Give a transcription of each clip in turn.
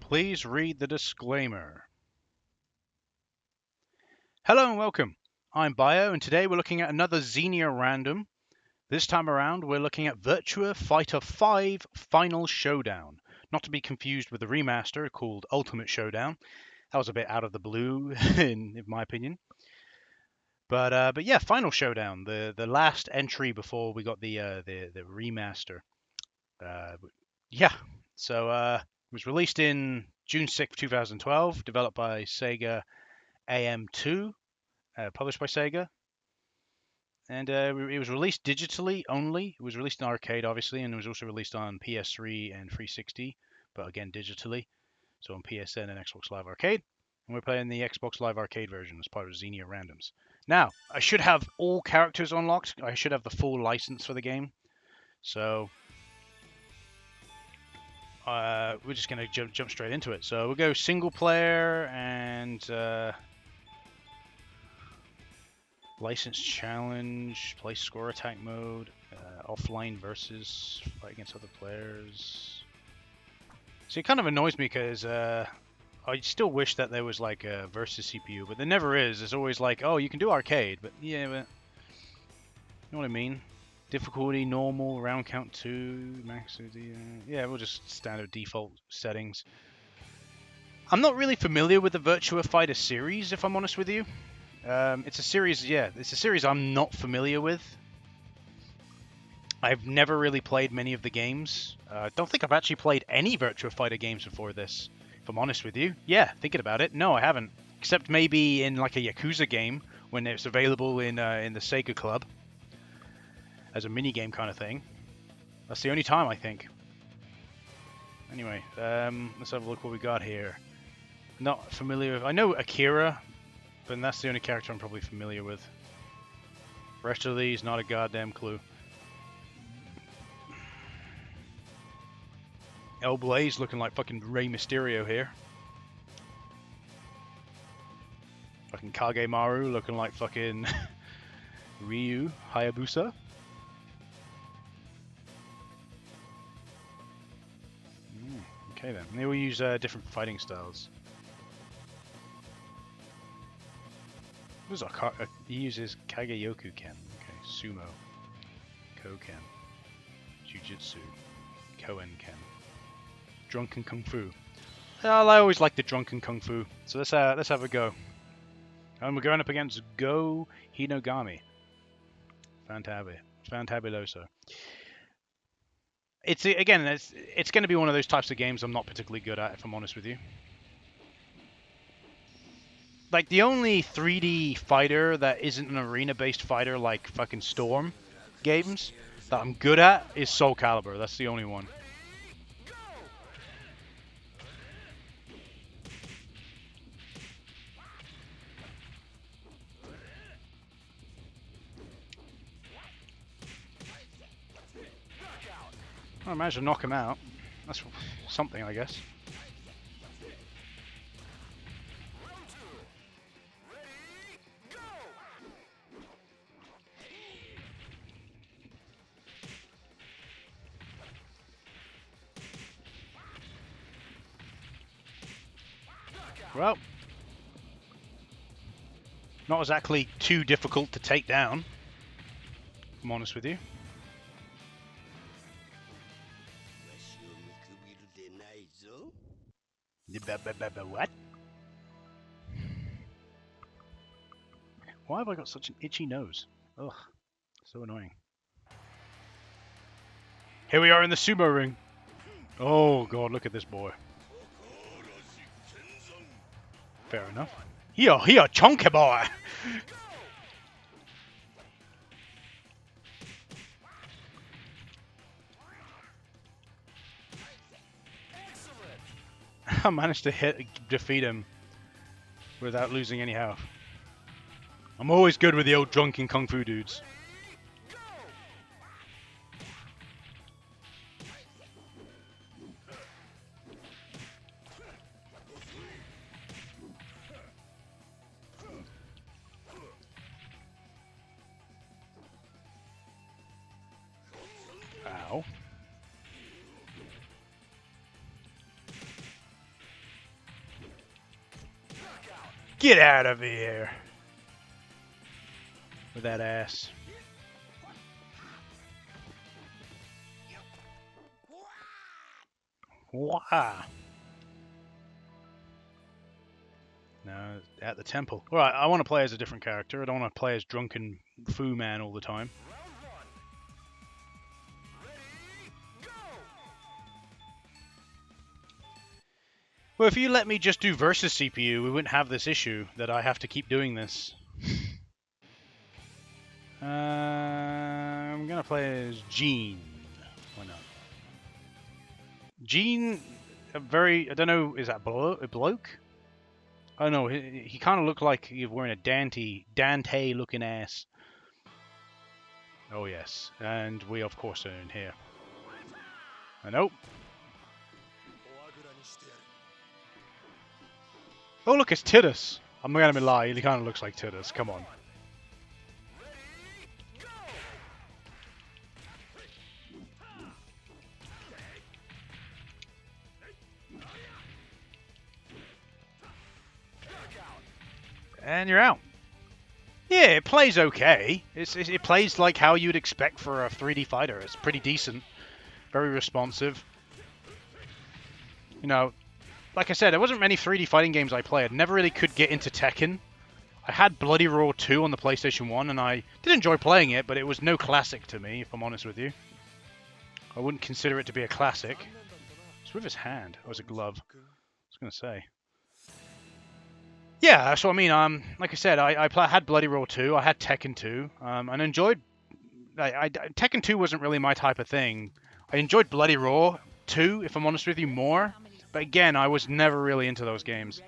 Please read the disclaimer. Hello and welcome. I'm Bio, and today we're looking at another Xenia random. This time around, we're looking at Virtua Fighter 5 Final Showdown. Not to be confused with the remaster called Ultimate Showdown. That was a bit out of the blue, in my opinion. But yeah, Final Showdown, the last entry before we got the remaster. Yeah, so it was released in June 6th, 2012, developed by Sega AM2, published by Sega. And it was released digitally only. It was released in arcade, obviously, and it was also released on PS3 and 360, but again, digitally. So on PSN and Xbox Live Arcade. And we're playing the Xbox Live Arcade version as part of Xenia Randoms. Now, I should have all characters unlocked. I should have the full license for the game. So we're just going to jump straight into it. So we'll go single player and license challenge, play score attack mode, offline versus fight against other players. So it kind of annoys me because I still wish that there was like a versus CPU, but there never is. It's always like, oh, you can do arcade, but yeah, but you know what I mean? Difficulty, normal, round count 2, max. Yeah, we'll just standard default settings. I'm not really familiar with the Virtua Fighter series, if I'm honest with you. It's a series I'm not familiar with. I've never really played many of the games. I don't think I've actually played any Virtua Fighter games before this, if I'm honest with you. Yeah, thinking about it, no, I haven't. Except maybe in like a Yakuza game when it's available in the Sega Club as a mini game kind of thing. That's the only time, I think. Anyway, let's have a look what we got here. Not familiar with... I know Akira, but that's the only character I'm probably familiar with. Rest of these, not a goddamn clue. El Blaze looking like fucking Rey Mysterio here. Fucking Kagemaru looking like fucking Ryu Hayabusa. Okay then, maybe we'll use different fighting styles. He uses Kageyoku Ken. Okay, Sumo, Koken, Jujutsu, Koen Ken, Drunken Kung Fu. Well, I always like the Drunken Kung Fu, so let's have a go. And we're going up against Go Hinogami. Fantabuloso. It's going to be one of those types of games I'm not particularly good at, if I'm honest with you. Like, the only 3D fighter that isn't an arena-based fighter like fucking Storm games that I'm good at is Soul Calibur. That's the only one. I managed to knock him out. That's something, I guess. Well, not exactly too difficult to take down, if I'm honest with you. What? Why have I got such an itchy nose? Ugh, so annoying. Here we are in the sumo ring. Oh god, look at this boy. Fair enough. Here, chunky boy! I managed to defeat him without losing any health. I'm always good with the old drunken kung fu dudes. Ow. Get out of here with that ass. Wow. No, at the temple. Alright, I want to play as a different character. I don't want to play as drunken Fu Man all the time. Well, if you let me just do versus CPU, we wouldn't have this issue that I have to keep doing this. I'm gonna play as Jean. Why not? Jean, I don't know, is that a bloke? Oh no, he kind of looked like he's wearing a Dante-looking ass. Oh yes, and we of course are in here. Nope. Oh look, it's Tidus. I'm not gonna lie, he kind of looks like Tidus. Come on. And you're out. Yeah, it plays okay. It plays like how you'd expect for a 3D fighter. It's pretty decent, very responsive. You know, like I said, there wasn't many 3D fighting games I played. Never really could get into Tekken. I had Bloody Roar 2 on the PlayStation 1, and I did enjoy playing it, but it was no classic to me, if I'm honest with you. I wouldn't consider it to be a classic. It's with his hand. Oh, it's a glove. I was going to say. Yeah, that's what I mean. Like I said, I had Bloody Roar 2, I had Tekken 2, and enjoyed... Tekken 2 wasn't really my type of thing. I enjoyed Bloody Roar 2, if I'm honest with you, more. But again, I was never really into those games.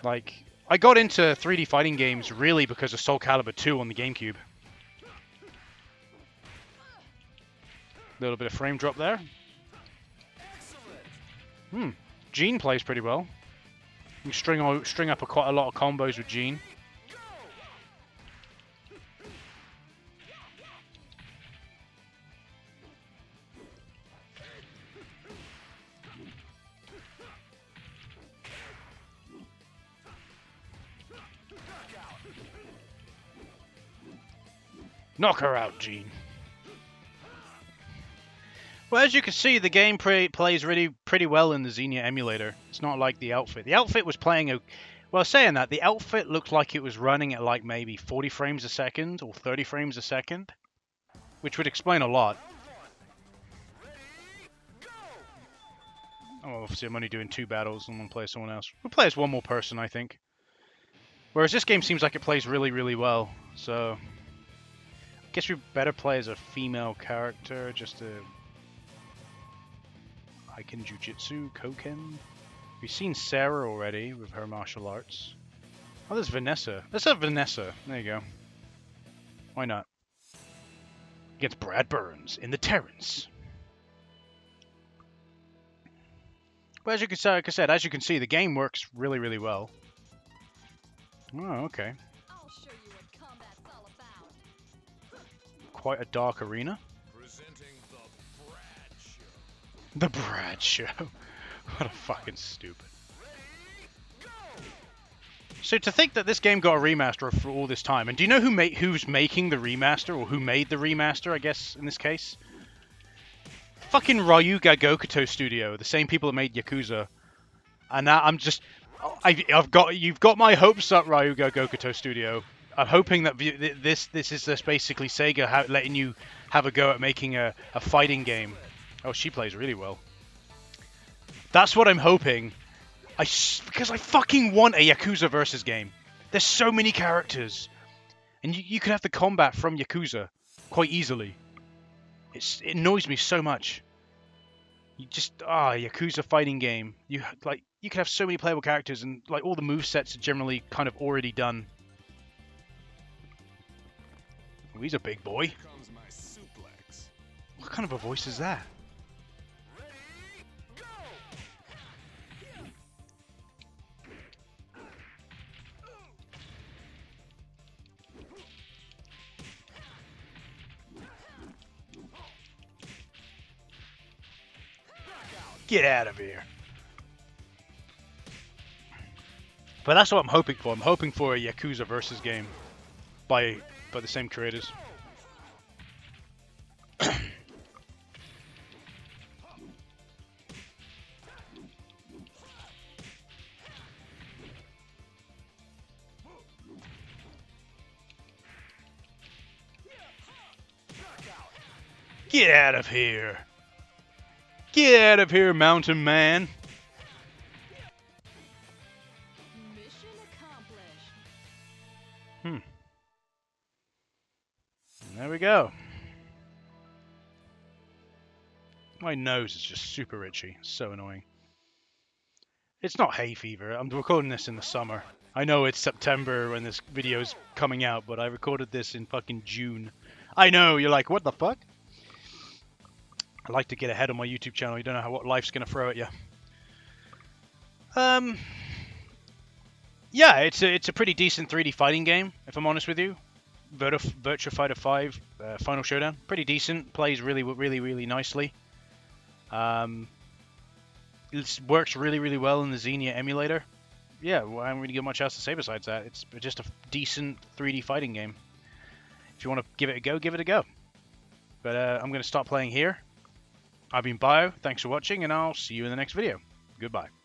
Like, I got into 3D fighting games really because of Soul Calibur 2 on the GameCube. Little bit of frame drop there. Jean plays pretty well. You can string up quite a lot of combos with Jean. Knock her out, Jean. Well, as you can see, the game plays really pretty well in the Xenia emulator. It's not like the outfit. The outfit was playing... Well, saying that, the outfit looked like it was running at like maybe 40 frames a second or 30 frames a second, which would explain a lot. Oh, obviously I'm only doing 2 battles. I'm going to play as someone else. We'll play as one more person, I think. Whereas this game seems like it plays really, really well. So, I guess we better play as a female character just to... Aiken Jujitsu, Koken. We've seen Sarah already with her martial arts. Oh, there's Vanessa. Let's have Vanessa. There you go. Why not? Against Brad Burns in the Terrence. But as you can say, like I said, as you can see, the game works really, really well. Oh, okay. I'll show you what combat's all about. Quite a dark arena. The Brad Show. What a fucking stupid. So to think that this game got a remaster for all this time, and do you know who's making the remaster, or who made the remaster, I guess, in this case? Fucking Ryuga Gokuto Studio, the same people that made Yakuza. And now I'm just... you've got my hopes up, Ryuga Gokuto Studio. I'm hoping that this is just basically Sega letting you have a go at making a fighting game. Oh, she plays really well. That's what I'm hoping. Because I fucking want a Yakuza versus game. There's so many characters. And you could have the combat from Yakuza quite easily. It annoys me so much. Yakuza fighting game. You could have so many playable characters and like all the movesets are generally kind of already done. Oh, he's a big boy. What kind of a voice is that? Get out of here. But that's what I'm hoping for. I'm hoping for a Yakuza versus game by the same creators. Get out of here! Get out of here, mountain man! Mission accomplished. There we go. My nose is just super itchy. So annoying. It's not hay fever. I'm recording this in the summer. I know it's September when this video is coming out, but I recorded this in fucking June. I know, you're like, what the fuck? I like to get ahead on my YouTube channel. You don't know what life's going to throw at you. Yeah, it's a pretty decent 3D fighting game, if I'm honest with you. Virtua Fighter 5 Final Showdown, pretty decent. Plays really nicely. It works really well in the Xenia emulator. Yeah, well, I don't really got much else to say besides that. It's just a decent 3D fighting game. If you want to give it a go, give it a go. But I'm going to stop playing here. I've been Bio. Thanks for watching, and I'll see you in the next video. Goodbye.